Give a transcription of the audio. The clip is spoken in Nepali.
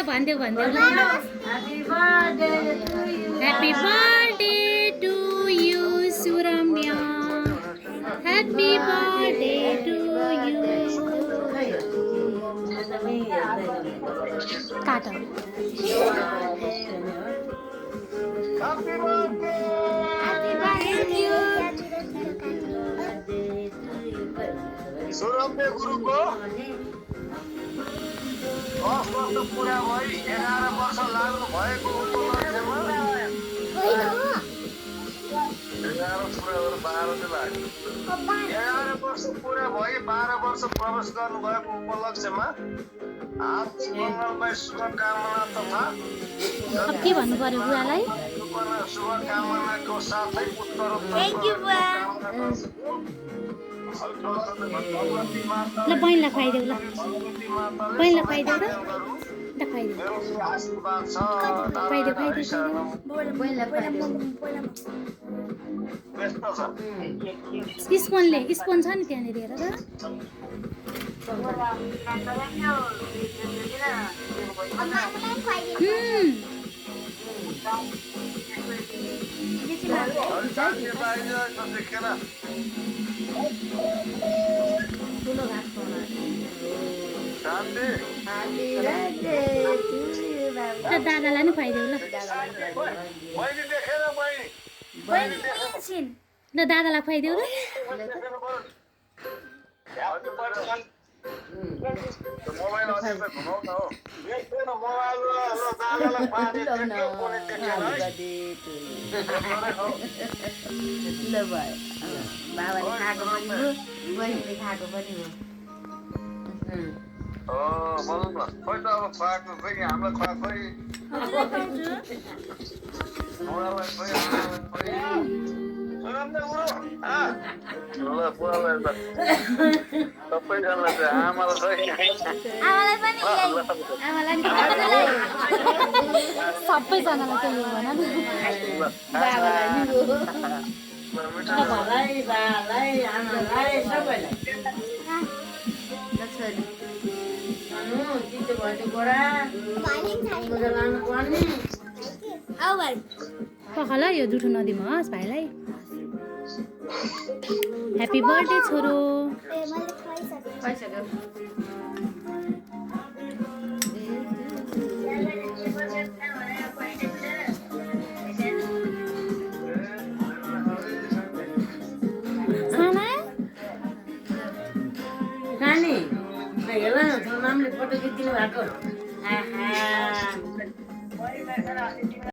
भनिदेऊ happy birthday to you Suramya happy birthday to you काट सुरम्य गुरुको 10 वर्ष पुरा भई 11 वर्ष लाग्नु भएको उपलक्ष्यमा 11 वर्ष पुरा भई 12 वर्ष प्रवेश गर्नुभएको उपलक्ष्यमा हार्दिक मङ्गलमय शुभकामना तथा के भन्नु पर्यो बुवालाई शुभकामनाको साथै ल बहिनीलाई खुवाइदेऊ ल बहिनीलाई खुवाइदेऊ ल खुवाइदेऊ स्पोनले स्पोन छ नि त्यहाँनिर हेर दादालाई नि खुवाइदेऊ ल दादालाई खुवाइदेऊ ल सबैजनालाई चाहिँ यो भन पखला यो जुठो नदीमा होस् भाइलाई ह्यापी बर्थडे छोरो नामले फोटो खिचिदिनु भएको